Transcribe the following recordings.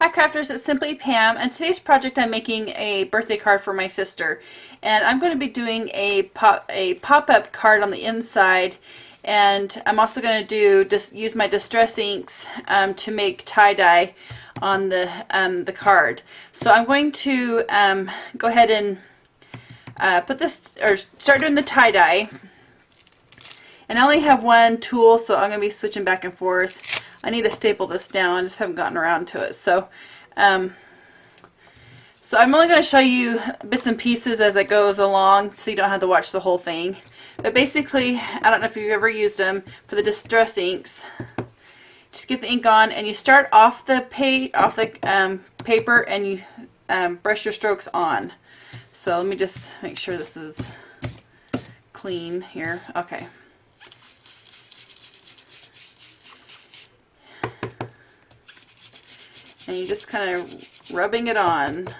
Hi crafters, it's Simply Pam, and today's project I'm making a birthday card for my sister, and I'm going to be doing a pop-up card on the inside, and I'm also going to use my Distress inks to make tie-dye on the card. So I'm going to go ahead and put this or start doing the tie-dye. And I only have one tool, so I'm going to be switching back and forth. I need to staple this down. I just haven't gotten around to it. So I'm only going to show you bits and pieces as it goes along, so you don't have to watch the whole thing. But basically, I don't know if you've ever used them for the Distress inks. Just get the ink on, and you start off the paper, and you brush your strokes on. So let me just make sure this is clean here. Okay. And you're just kind of rubbing it on.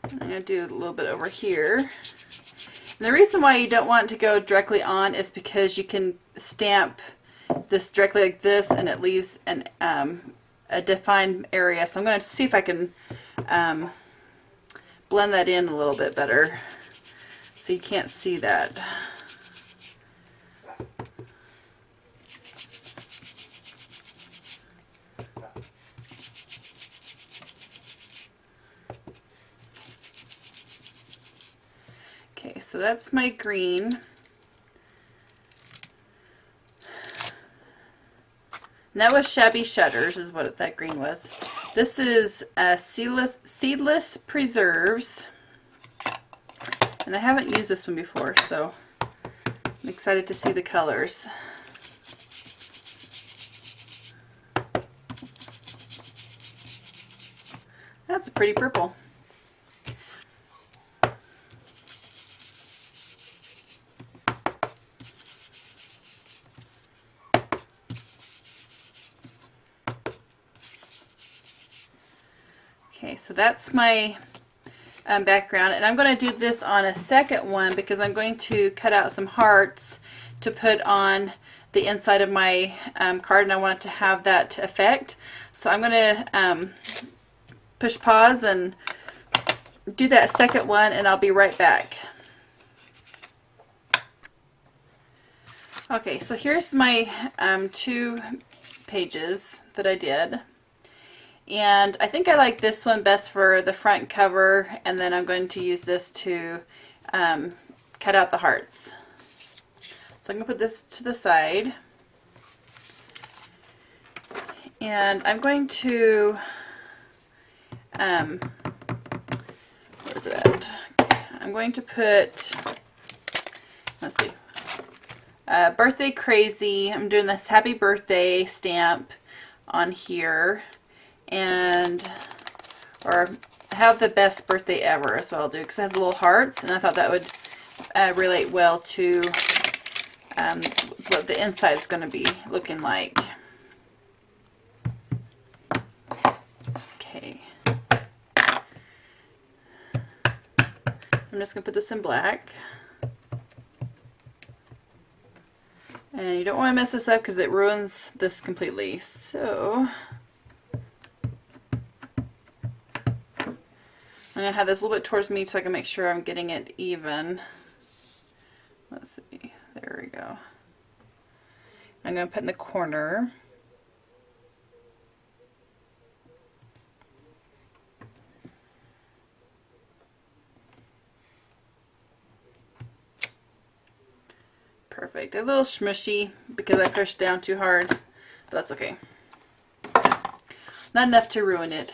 I'm going to do a little bit over here. And the reason why you don't want to go directly on is because you can stamp this directly like this, and it leaves a defined area. So I'm going to see if I can blend that in a little bit better so you can't see that. Okay, so that's my green. And that was Shabby Shutters is what that green was. This is Seedless Preserves. And I haven't used this one before, so I'm excited to see the colors. That's a pretty purple. Okay, so that's my background, and I'm going to do this on a second one because I'm going to cut out some hearts to put on the inside of my card, and I want it to have that effect. So I'm going to push pause and do that second one, and I'll be right back. Okay, so here's my 2 pages that I did. And I think I like this one best for the front cover, and then I'm going to use this to cut out the hearts. So I'm going to put this to the side. And I'm going to, where is it at? I'm going to put, let's see, Birthday Crazy. I'm doing this happy birthday stamp on here. And or have the best birthday ever is what I'll do, because it has little hearts, and I thought that would relate well to what the inside is going to be looking like. Okay, I'm just going to put this in black, and you don't want to mess this up because it ruins this completely. So I'm going to have this a little bit towards me so I can make sure I'm getting it even. Let's see. There we go. I'm going to put in the corner. Perfect. A little smushy because I pushed down too hard, but that's okay. Not enough to ruin it.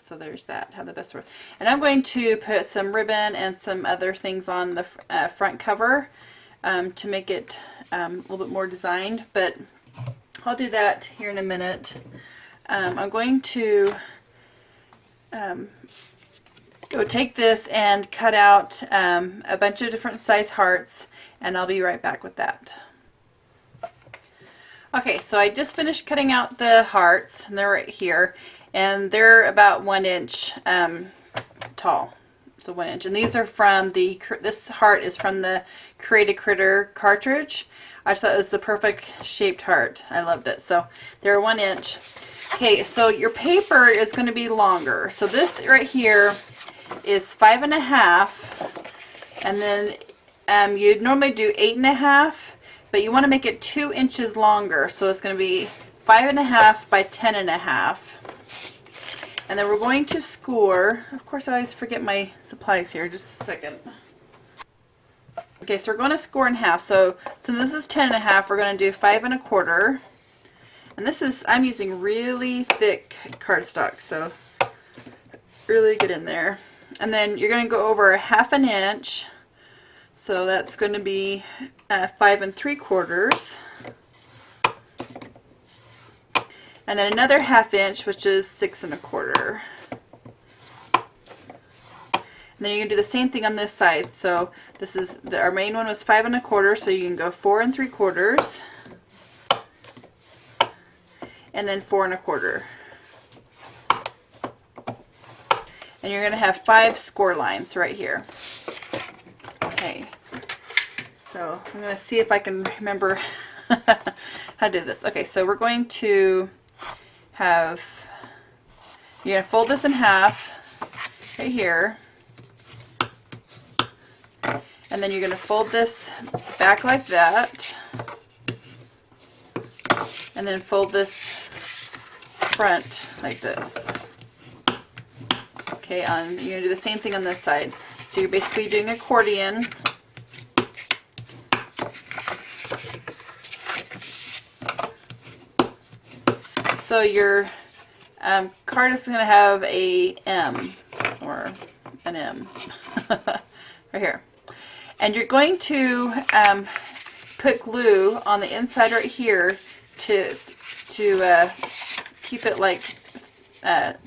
So there's that. Have the best word. And I'm going to put some ribbon and some other things on the front cover to make it a little bit more designed. But I'll do that here in a minute. I'm going to go take this and cut out a bunch of different size hearts, and I'll be right back with that. Okay, so I just finished cutting out the hearts, and they're right here, and they're about 1 inch tall. So 1 inch, and these are from this heart is from the Create a Critter cartridge. I just thought it was the perfect shaped heart. I loved it. So they're 1 inch. Okay, so your paper is going to be longer. So this right here is 5.5, and then you'd normally do 8.5, but you want to make it 2 inches longer. So it's going to be 5.5 by 10.5. And then we're going to score. Of course, I always forget my supplies here. Just a second. Okay, so we're going to score in half. So since this is 10.5, we're going to do 5.25. And this is, I'm using really thick cardstock, so really get in there. And then you're going to go over 1/2 inch. So that's going to be 5 3/4. And then another 1/2 inch, which is 6 1/4. And then you're going to do the same thing on this side. So this is, our main one was 5 1/4, so you can go 4 3/4. And then 4 1/4. And you're going to have 5 score lines right here. Okay. So I'm going to see if I can remember how to do this. Okay, so we're going to have, you're going to fold this in half right here, and then you're going to fold this back like that, and then fold this front like this. Okay, you're going to do the same thing on this side. So you're basically doing accordion. So your card is going to have a M, or an M right here. And you're going to put glue on the inside right here to keep it like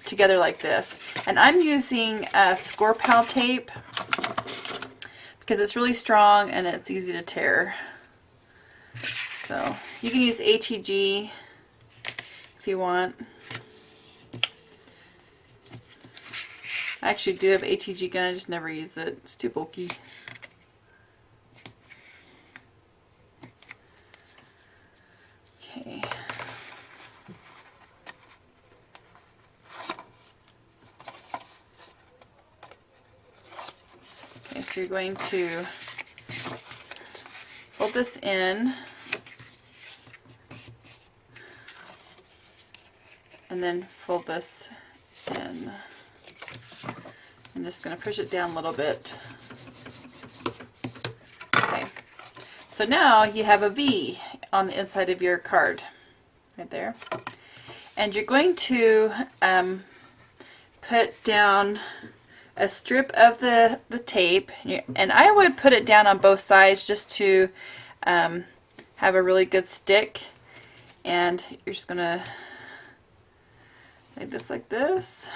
together like this. And I'm using Score Pal tape because it's really strong and it's easy to tear. So you can use ATG if you want. I actually do have ATG gun, I just never use it. It's too bulky. Okay. Okay, so you're going to fold this in, and then fold this in. I'm just going to push it down a little bit. Okay, so now you have a V on the inside of your card, right there. And you're going to put down a strip of the tape, and I would put it down on both sides just to have a really good stick. And you're just going to make this like this.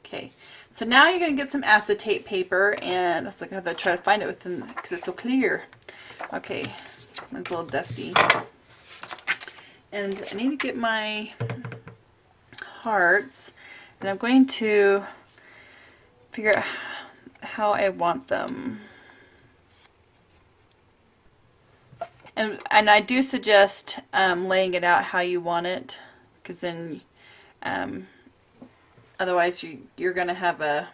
Okay, so now you're going to get some acetate paper, and let's look how to try to find it within, because it's so clear. Okay, it's a little dusty. And I need to get my hearts, and I'm going to figure out how I want them. And I do suggest laying it out how you want it, because then otherwise you're going to have a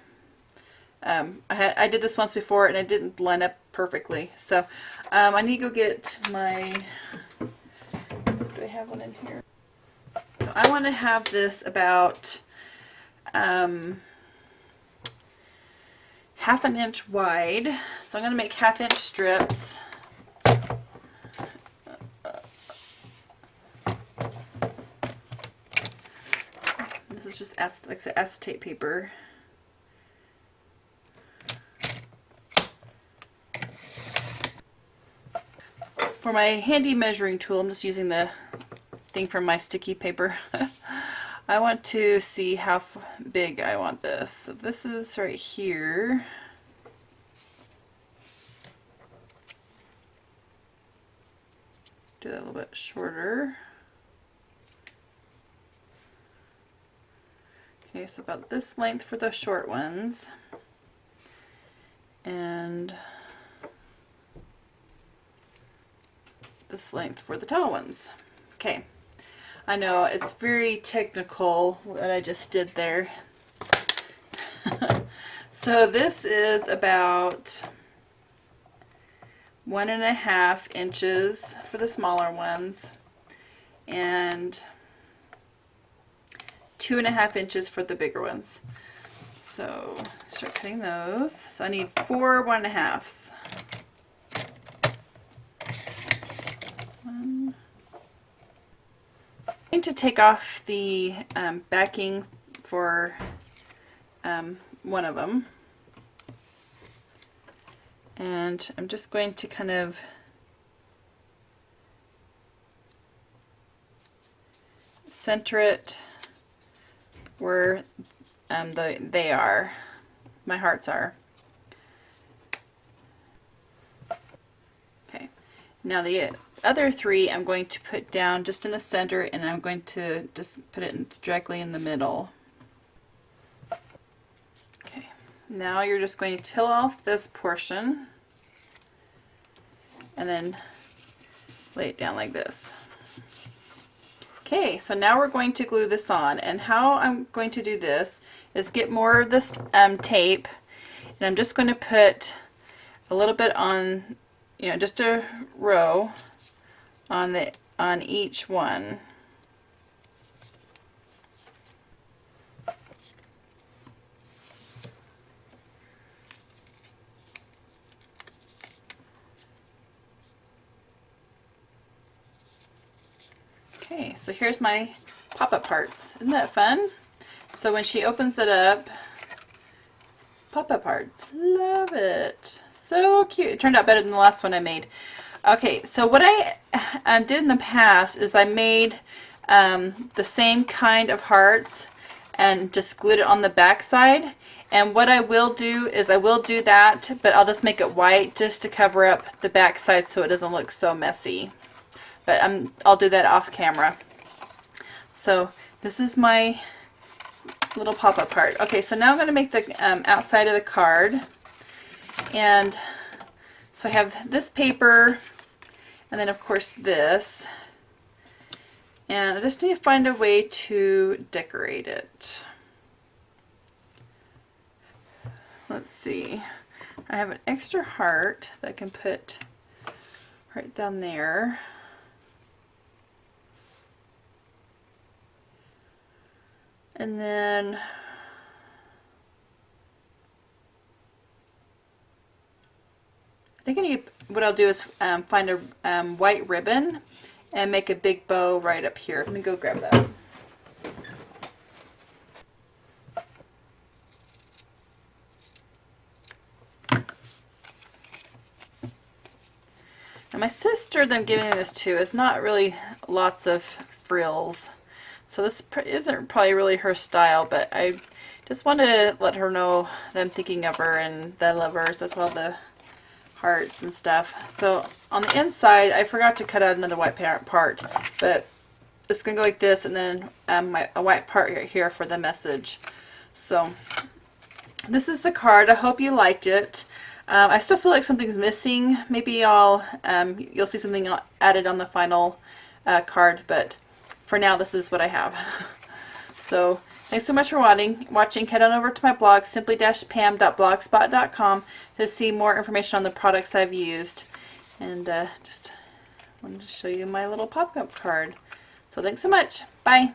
I did this once before and it didn't line up perfectly. So I need to go get my, do I have one in here? So I want to have this about 1/2 inch wide. So I'm going to make 1/2 inch strips. This is just like I said, acetate paper. For my handy measuring tool, I'm just using the thing from my sticky paper. I want to see how big I want this. So this is right here. do that a little bit shorter. Okay, so about this length for the short ones. And this length for the tall ones. Okay, I know it's very technical what I just did there. So this is about 1.5 inches for the smaller ones and 2.5 inches for the bigger ones. So start cutting those. So I need 4 1.5s. I'm going to take off the backing for one of them, and I'm just going to kind of center it where they are, my hearts are. Okay, now the other 3 I'm going to put down just in the center, and I'm going to just put it directly in the middle. Okay, now you're just going to peel off this portion and then lay it down like this. Okay, so now we're going to glue this on, and how I'm going to do this is get more of this tape, and I'm just going to put a little bit on, you know, just a row on each one. Okay, so here's my pop-up parts. Isn't that fun? So when she opens it up, it's pop-up parts. Love it. So cute. It turned out better than the last one I made. Okay, so what I did in the past is I made the same kind of hearts and just glued it on the back side. And what I will do is I will do that, but I'll just make it white just to cover up the back side so it doesn't look so messy. But I'll do that off camera. So this is my little pop-up part. Okay, so now I'm going to make the outside of the card. And so I have this paper, and then of course this. And I just need to find a way to decorate it. Let's see. I have an extra heart that I can put right down there. And then I think what I'll do is find a white ribbon and make a big bow right up here. Let me go grab that. And my sister that I'm giving this to is not really lots of frills. So this isn't probably really her style, but I just wanted to let her know that I'm thinking of her and that I love hers, as well the hearts and stuff. So on the inside, I forgot to cut out another white part, but it's going to go like this, and then a white part right here for the message. So this is the card. I hope you liked it. I still feel like something's missing. Maybe you'll see something added on the final card, but for now, this is what I have. So thanks so much for watching. Head on over to my blog, simply-pam.blogspot.com, to see more information on the products I've used. And just wanted to show you my little pop-up card. So thanks so much. Bye.